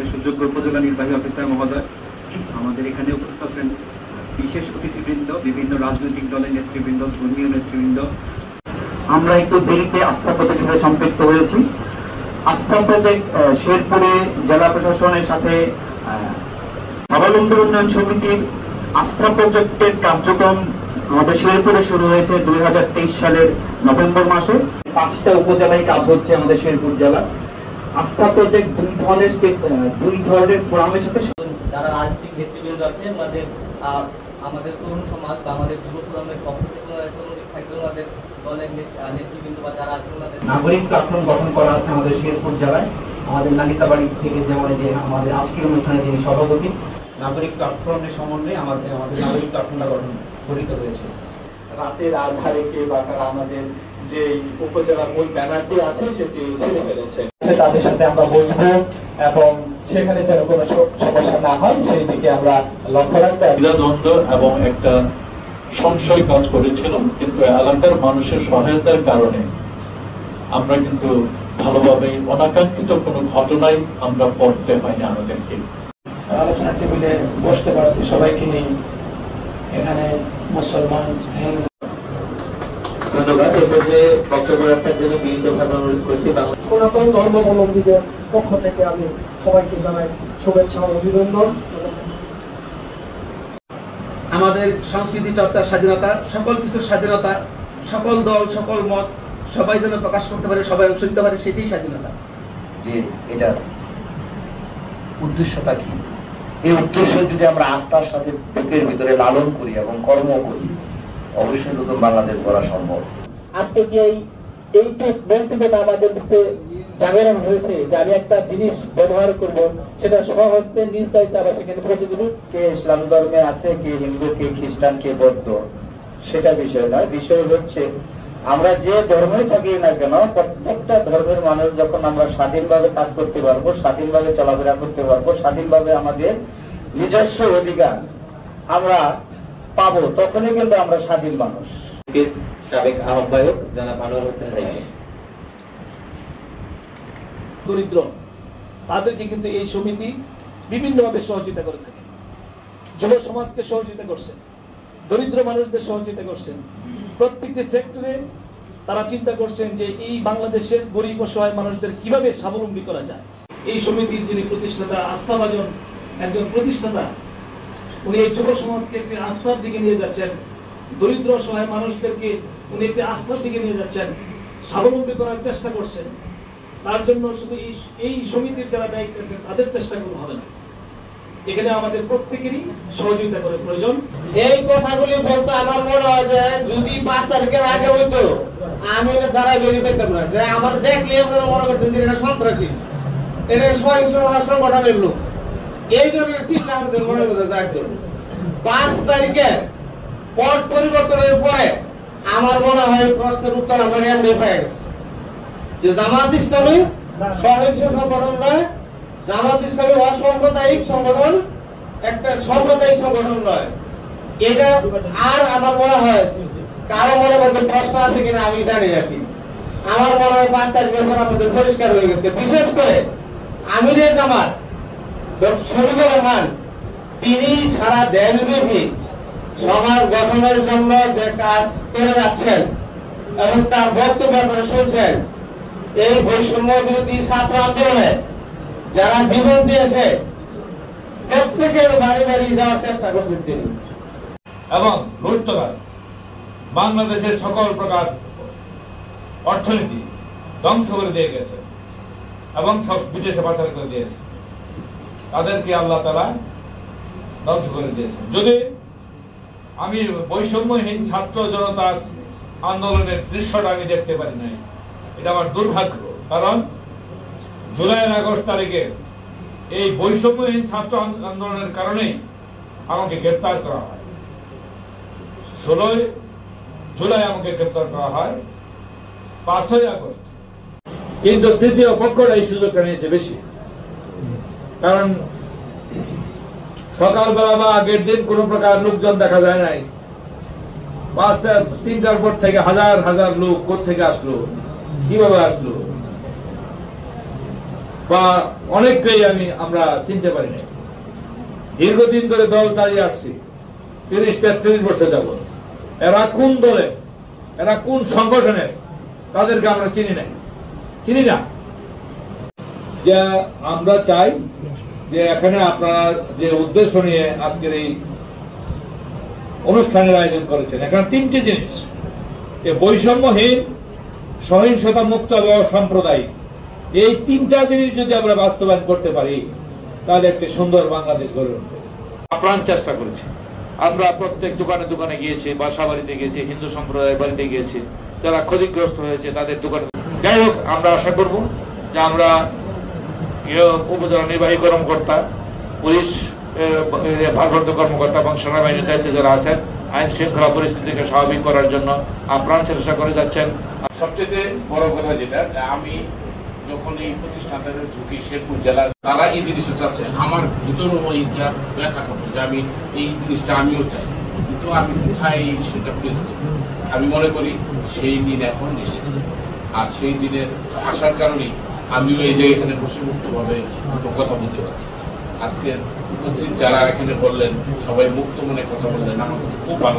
আমাদের সুযোগ্য উপজেলা নির্বাহী অফিসার মহোদয়, আমাদের এখানে উপস্থিত আছেন বিশেষ অতিথিবৃন্দ, বিভিন্ন রাজনৈতিক দলের নেতৃবৃন্দ, ধর্মীয় নেতৃবৃন্দ। আমরা একটু দেরিতে আস্থা প্রজেক্টে সম্পৃক্ত হয়েছি। আস্থা প্রজেক্ট শেরপুরে জেলা প্রশাসনের সাথে স্বাবলম্বী উন্নয়ন সমিতির আস্থা প্রজেক্টের কার্যক্রম আমাদের শেরপুরে শুরু হয়েছে 2023 সালের নভেম্বর মাসে। 5টা উপজেলায় কাজ হচ্ছে আমাদের শেরপুর জেলা। আস্থা প্রজেক্ট দুই ধরনের ফোরামের সাথে যারা রাজনৈতিক নেতৃবৃন্দ আছে আমাদের তরুণ সমাজ বা আমাদের যুব ফোরামের পক্ষ থেকে থাকবে আমাদের দলের নেতৃবৃন্দ বা যারা আছে নাগরিক প্ল্যাটফর্ম গঠন করা আছে আমাদের শেরপুর জেলায়। আমাদের নালিতাবাড়ি থেকে যেমন যে আমাদের আজকের অনুষ্ঠানে যিনি সভাপতি, নাগরিক প্ল্যাটফর্মের সমন্বয়ে আমাদের নাগরিক প্ল্যাটফর্মটা গঠিত হয়েছে। রাতের আধারে কে বা কারা আমাদের যে উপজেলা মূল ব্যানারটি আছে সেটি ছেড়ে ফেলেছে, তাদের সাথে আমরা বসবো এবং সেখানে যেন কোনো সমস্যা না হয় সেই দিকে আমরা লক্ষ্য রাখবো। দ্বন্দ্ব এবং একটা সংশয় কাজ করেছিল, কিন্তু এলাকার মানুষের সহায়তার কারণে আমরা কিন্তু ভালোভাবে অনাকাঙ্ক্ষিত কোনো ঘটনায় আমরা পড়তে হয়নি। আমাদেরকে আলোচনা টেবিলে বসতে পারছি সবাইকে নিয়ে, এখানে মুসলমান, হিন্দু। ধন্যবাদ। এরপর যে বক্তব্য রাখার জন্য বিনীতভাবে অনুরোধ করছি সনাতন ধর্মাবলম্বীদের পক্ষ থেকে আমি সবাইকে জানাই শুভেচ্ছা ও অভিনন্দন। আমাদের সংস্কৃতি চর্চার স্বাধীনতা, সকল কিছুর স্বাধীনতা, সকল দল সকল মত সবাই যেন প্রকাশ করতে পারে, সবাই অংশ নিতে পারে, সেটাই স্বাধীনতা। যে এটার উদ্দেশ্যটা কি, এই উদ্দেশ্য যদি আমরা আস্থার সাথে বুকের ভিতরে লালন করি এবং কর্ম করি, অবশ্যই নতুন বাংলাদেশ গড়া সম্ভব। আজকে কি এইটুক মন্তব্যটা আমাদের জাগরণ হয়েছে যে আমি একটা জিনিস ব্যবহার করব, সেটা স্বহস্তে নিজ দায়িত্বে আবার সেখানে পৌঁছে দেব। কে ইসলাম ধর্মে আছে, কে হিন্দু, কে খ্রিস্টান, কে বৌদ্ধ, সেটা বিষয় নয়। বিষয় হচ্ছে আমরা যে ধর্মই থাকি না কেন, প্রত্যেকটা ধর্মের মানুষ যখন আমরা স্বাধীনভাবে কাজ করতে পারবো, স্বাধীনভাবে চলাফেরা করতে পারবো, স্বাধীনভাবে আমাদের নিজস্ব অধিকার আমরা পাবো, তখনই কিন্তু আমরা স্বাধীন মানুষ। সাবেক আহ্বায়ক জনাব আনোয়ার হোসেন রায়। দরিদ্র তাদেরকে কিন্তু এই সমিতি বিভিন্নভাবে সহযোগিতা করে থাকে। যুব সমাজকে সহযোগিতা করছেন, দরিদ্র মানুষদের সহযোগিতা করছেন, প্রত্যেকটি সেক্টরে তারা চিন্তা করছেন যে এই বাংলাদেশের গরিব অসহায় মানুষদের কিভাবে স্বাবলম্বী করা যায়। এই সমিতির যিনি প্রতিষ্ঠাতা, আস্থাভাজন একজন প্রতিষ্ঠাতা, উনি এই যুব সমাজকে একটি আস্থার দিকে নিয়ে যাচ্ছেন, দরিদ্র অসহায় মানুষদেরকে উনি একটি আস্থার দিকে নিয়ে যাচ্ছেন, স্বাবলম্বী করার চেষ্টা করছেন। তার জন্য শুধু এই সমিতির যারা দায়িত্ব আছেন তাদের চেষ্টা করলে হবে না, এখানে আমাদের প্রত্যেকেরই সহযোগিতা করে প্রয়োজন। এই কথাগুলি বলতে আমার মনে হয় যে যদি 5 তারিখের আগে হইতো আমি এটা দ্বারা বেরিয়ে পেতাম না, যে আমার দেখলে আপনারা মনে করতেন যে এটা সন্ত্রাসী, এটা সহিংস সংগঠনের লোক, এই ধরনের চিন্তা আমাদের মনে মধ্যে থাকতো। 5 তারিখের পট পরিবর্তনের পরে আমার মনে হয় প্রশ্নের উত্তর আমার এমনি পেয়ে গেছে যে জামাত ইসলামী সহিংস সংগঠন নয়, জামাত ইসলামী অসাম্প্রদায়িক সংগঠন, একটা সাম্প্রদায়িক সংগঠন নয়। এটা আর আমার মনে হয় কারো মনে মধ্যে প্রশ্ন আছে কিনা আমি জানি না, ঠিক আমার মনে হয় 5 তারিখের পর আমাদের পরিষ্কার হয়ে গেছে। বিশেষ করে আমিরে জামাত শফিকুর রহমান, তিনি সারা দেশব্যাপী সমাজ গঠনের জন্য যে কাজ করে যাচ্ছেন এবং তার বক্তব্য আপনারা শুনছেন, এই বৈষম্য বিরোধী ছাত্র আন্দোলনে যারা জীবন দিয়েছে প্রত্যেকের বাড়ি বাড়ি যাওয়ার চেষ্টা করছেন তিনি। এবং লুটতরাজ বাংলাদেশের সকল প্রকার অর্থনীতি ধ্বংস করে দিয়ে গেছে এবং সব বিদেশে পাচার করে দিয়েছে, তাদেরকে আল্লাহ তাআলা ধ্বংস করে দিয়েছে। যদি আমি বৈষম্যহীন ছাত্র জনতার আন্দোলনের দৃশ্যটা আমি দেখতে পারি নাই, এটা আমার দুর্ভাগ্য। কারণ জুলাই আগস্ট তারিখে এই বৈষম্যহীন ছাত্র আন্দোলনের কারণে আমাকে গ্রেফতার করা হয়, 16 জুলাই আমাকে গ্রেফতার করা হয়, 5 আগস্ট। কিন্তু তৃতীয় পক্ষরা এই সুযোগটা নিয়েছে বেশি, কারণ সকালবেলা বা আগের দিন কোন প্রকার লোকজন দেখা যায় নাই, 3টার পর থেকে হাজার হাজার লোক কোথা থেকে আসলো, কিভাবে আসলো, বা অনেককেই আমরা চিনতে পারি না। দীর্ঘদিন ধরে দল চালিয়ে আসছি, 30-33 বছর যাব। এরা কোন দলের, এরা কোন সংগঠনের, তাদেরকে আমরা চিনি না। যে আমরা চাই যে এখানে আপনারা যে উদ্দেশ্য নিয়ে আজকের এই অনুষ্ঠানের আয়োজন করেছেন, এখানে 3টি জিনিস, বৈষম্যহীন, সহিংসতা মুক্ত এবং সাম্প্রদায়িক, এই 3টা জিনিস যদি আমরা বাস্তবায়ন করতে পারি তাহলে একটি সুন্দর বাংলাদেশ গড়ে উঠবে। আপ্রাণ চেষ্টা করেছি। আমরা প্রত্যেক দোকানে দোকানে গিয়েছি, বাসা বাড়িতে গিয়েছি, হিন্দু সম্প্রদায়ের বাড়িতে গিয়েছি, যারা ক্ষতিগ্রস্ত হয়েছে তাদের দোকানে। যাই হোক, আমরা আশা করব যে আমরা উপজেলা নির্বাহী কর্মকর্তা, পুলিশ ভারপ্রাপ্ত কর্মকর্তা এবং সেনাবাহিনীর দায়িত্বে যারা আছেন আইন শৃঙ্খলা পরিস্থিতিকে স্বাভাবিক করার জন্য আপ্রাণ চেষ্টা করে যাচ্ছেন। সবচেয়ে বড় কথা যেটা, আমি যখন এই প্রতিষ্ঠানটা ঢুকি শেরপুর জেলার, তারা এই জিনিসটা চাচ্ছে, আমার ভিতরেও এইটা ব্যাখ্যা করতো যে আমি এই জিনিসটা আমিও চাই, কিন্তু আমি কোথায় সেটা প্লেস করব। আমি মনে করি সেই দিন এখন এসেছে, আর সেই দিনের আসার কারণেই আমিও এই যে এখানে বসে মুক্তভাবে কথা বলতে পারছি। আজকে উপস্থিত যারা এখানে বললেন, সবাই মুক্ত মনে কথা বললেন, আমার কাছে খুব ভালো।